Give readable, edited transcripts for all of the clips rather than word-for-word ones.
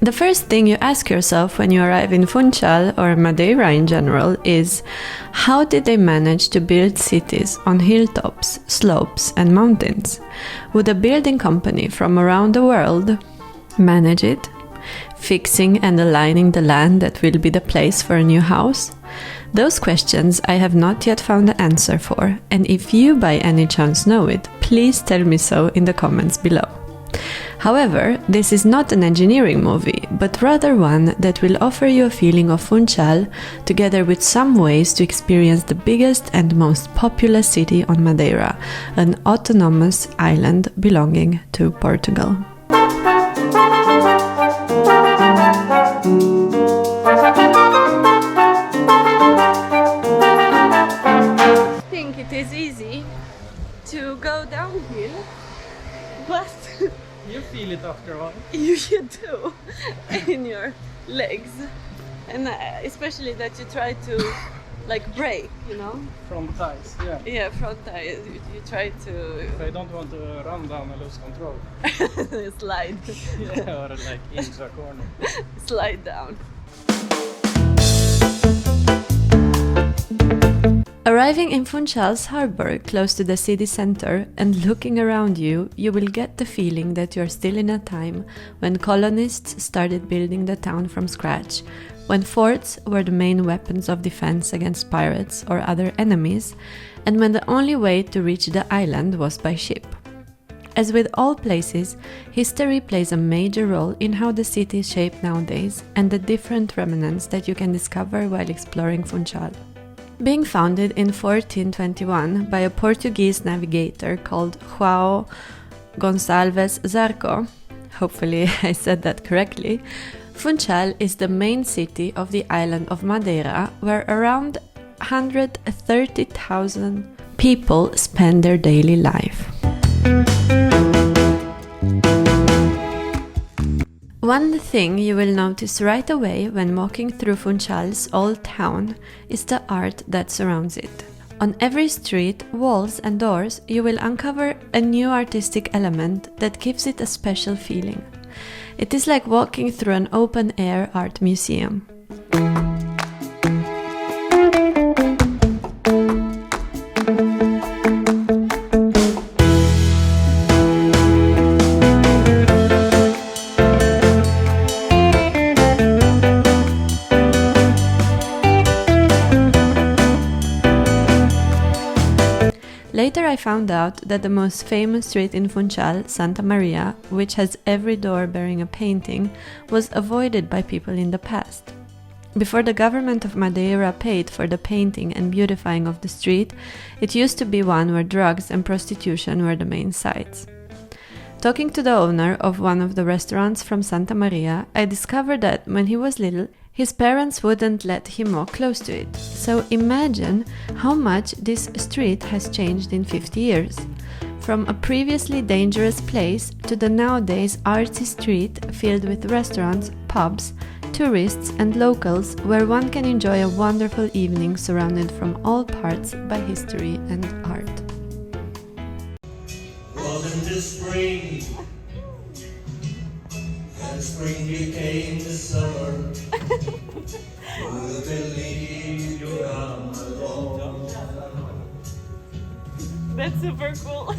The first thing you ask yourself when you arrive in Funchal, or Madeira in general, is how did they manage to build cities on hilltops, slopes and mountains? Would a building company from around the world manage it? Fixing and aligning the land that will be the place for a new house? Those questions I have not yet found the answer for, and if you by any chance know it, please tell me so in the comments below. However, this is not an engineering movie, but rather one that will offer you a feeling of Funchal, together with some ways to experience the biggest and most populous city on Madeira, an autonomous island belonging to Portugal. I think it is easy to go downhill, but you feel it after a while. You do in your legs, and especially that you try to like brake, you know? Front ties, yeah. Yeah, front tires. You try to. If I don't want to run down and lose control. Slide. Yeah, or like into a corner. Slide down. Arriving in Funchal's harbour, close to the city centre, and looking around you, you will get the feeling that you're still in a time when colonists started building the town from scratch, when forts were the main weapons of defence against pirates or other enemies, and when the only way to reach the island was by ship. As with all places, history plays a major role in how the city is shaped nowadays and the different remnants that you can discover while exploring Funchal. Being founded in 1421 by a Portuguese navigator called João Gonçalves Zarco, hopefully I said that correctly, Funchal is the main city of the island of Madeira, where around 130,000 people spend their daily life. One thing you will notice right away when walking through Funchal's old town is the art that surrounds it. On every street, walls and doors, you will uncover a new artistic element that gives it a special feeling. It is like walking through an open-air art museum. Later I found out that the most famous street in Funchal, Santa Maria, which has every door bearing a painting, was avoided by people in the past. Before the government of Madeira paid for the painting and beautifying of the street, it used to be one where drugs and prostitution were the main sights. Talking to the owner of one of the restaurants from Santa Maria, I discovered that when he was little, his parents wouldn't let him walk close to it. So imagine how much this street has changed in 50 years. From a previously dangerous place to the nowadays artsy street filled with restaurants, pubs, tourists and locals where one can enjoy a wonderful evening surrounded from all parts by history and art. Wasn't it spring? And spring became the summer. Who believe you'll come along? That's super cool.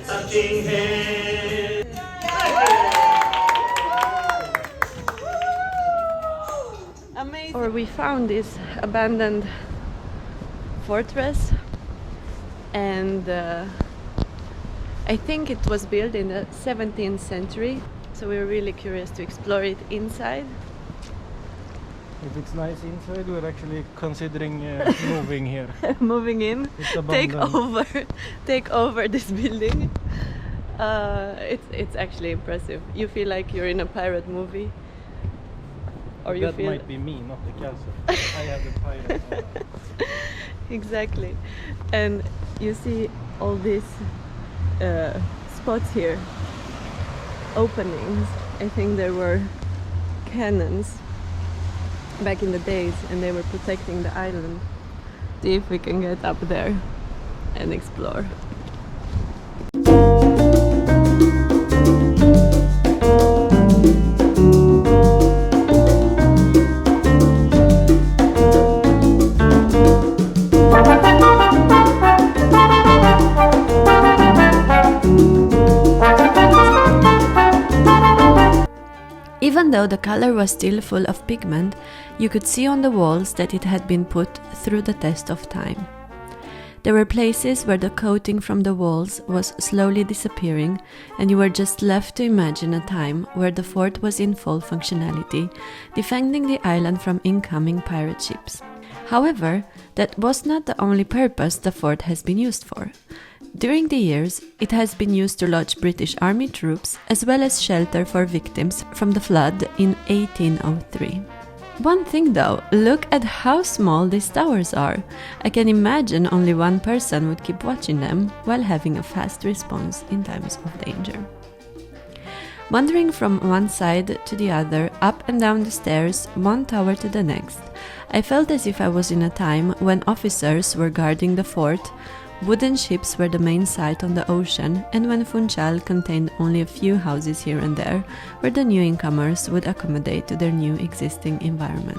Touching hands. Amazing. Or we found this abandoned fortress, and I think it was built in the 17th century, so we're really curious to explore it inside. If it's nice inside, we're actually considering moving here. Moving in, take over this building. It's actually impressive. You feel like you're in a pirate movie. Or you that feel might be me, not the castle. I have the pirate. Exactly. And you see all these spots here, openings. I think there were cannons back in the days, and they were protecting the island. See if we can get up there and explore. Even though the color was still full of pigment, you could see on the walls that it had been put through the test of time. There were places where the coating from the walls was slowly disappearing, and you were just left to imagine a time where the fort was in full functionality, defending the island from incoming pirate ships. However, that was not the only purpose the fort has been used for. During the years, it has been used to lodge British Army troops as well as shelter for victims from the flood in 1803. One thing though, look at how small these towers are. I can imagine only one person would keep watching them while having a fast response in times of danger. Wandering from one side to the other, up and down the stairs, one tower to the next, I felt as if I was in a time when officers were guarding the fort, wooden ships were the main sight on the ocean, and when Funchal contained only a few houses here and there, where the new incomers would accommodate to their new existing environment.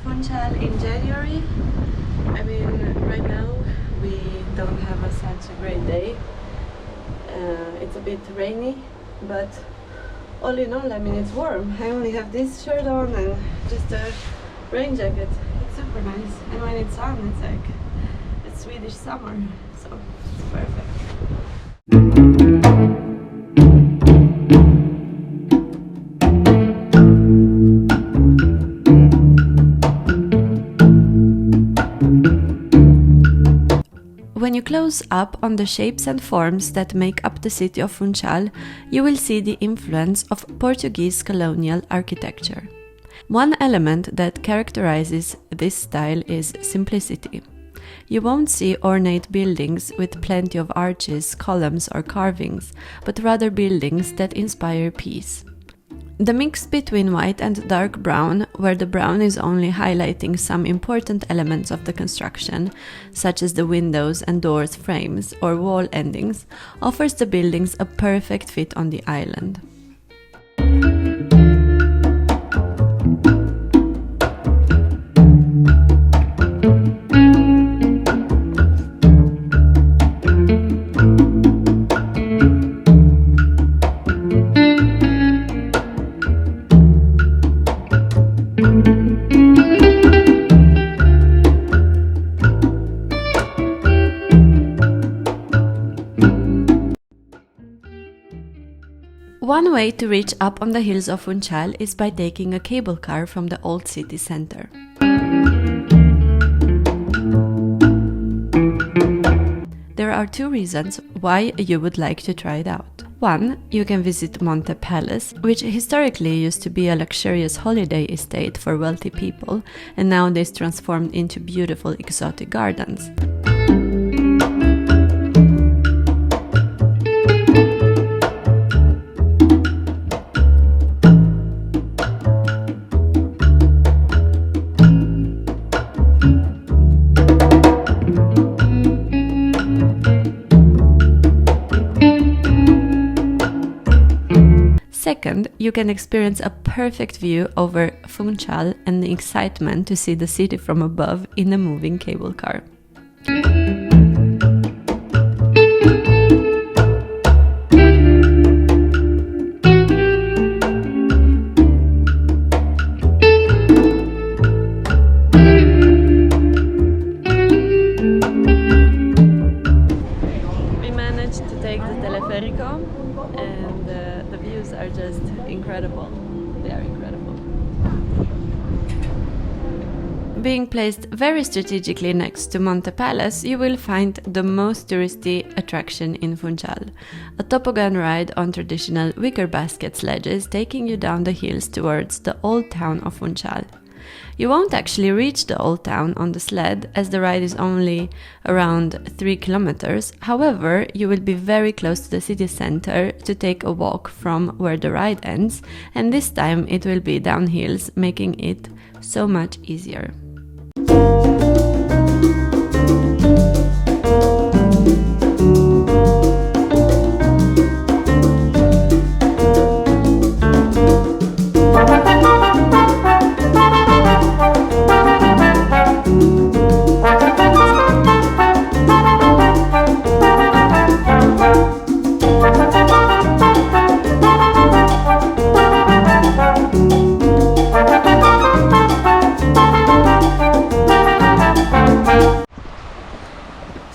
Funchal in January. I mean, right now we don't have such a great day. It's a bit rainy, but all in all, I mean, it's warm. I only have this shirt on and just a rain jacket. It's super nice. And when it's on, it's like it's Swedish summer, so it's perfect. When you close up on the shapes and forms that make up the city of Funchal, you will see the influence of Portuguese colonial architecture. One element that characterizes this style is simplicity. You won't see ornate buildings with plenty of arches, columns or carvings, but rather buildings that inspire peace. The mix between white and dark brown, where the brown is only highlighting some important elements of the construction, such as the windows and doors frames or wall endings, offers the buildings a perfect fit on the island. One way to reach up on the hills of Funchal is by taking a cable car from the old city center. There are two reasons why you would like to try it out. One, you can visit Monte Palace, which historically used to be a luxurious holiday estate for wealthy people and nowadays transformed into beautiful exotic gardens. Second, you can experience a perfect view over Funchal and the excitement to see the city from above in a moving cable car. We managed to take the teleférico, and the views are just incredible. They are incredible. Being placed very strategically next to Monte Palace, you will find the most touristy attraction in Funchal, a toboggan ride on traditional wicker basket sledges taking you down the hills towards the old town of Funchal. You won't actually reach the old town on the sled, as the ride is only around 3 kilometers. However, you will be very close to the city center to take a walk from where the ride ends, and this time it will be downhills, making it so much easier.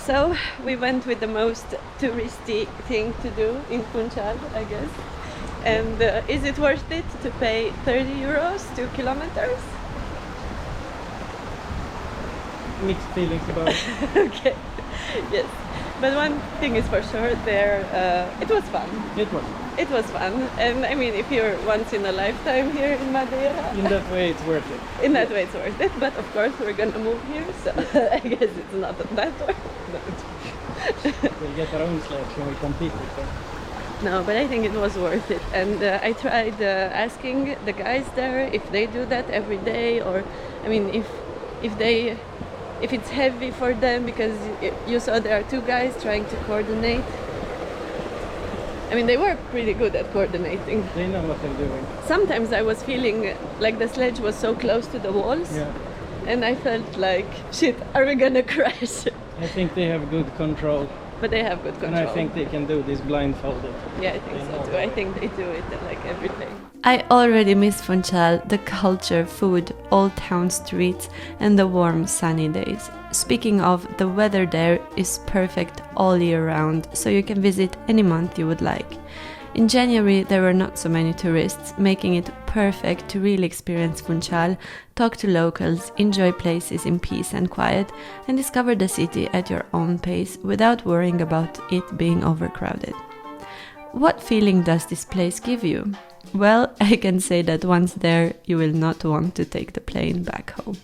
So we went with the most touristy thing to do in Funchal, I guess. And is it worth it to pay 30 euros 2 kilometers? Mixed feelings about it. Okay, yes. But one thing is for sure, it was fun. It was. fun. And I mean, if you're once in a lifetime here in Madeira, In that way, it's worth it. in that way it's worth it. But of course we're gonna move here, so I guess it's not that worth it. We'll get our own sledge when we compete with them. No, but I think it was worth it. And I tried asking the guys there if they do that every day, or I mean, if it's heavy for them, because you saw there are two guys trying to coordinate. I mean, they were pretty good at coordinating. They know what they're doing. Sometimes I was feeling like the sledge was so close to the walls, Yeah. and I felt like, shit, are we gonna crash? I think they have good control. But they have good control. And I think they can do this blindfolded. Yeah, I think so too. I think they do it like everything. I already miss Funchal, the culture, food, old town streets, and the warm sunny days. Speaking of, the weather there is perfect all year round, so you can visit any month you would like. In January there were not so many tourists, making it perfect to really experience Funchal, talk to locals, enjoy places in peace and quiet, and discover the city at your own pace without worrying about it being overcrowded. What feeling does this place give you? Well, I can say that once there, you will not want to take the plane back home.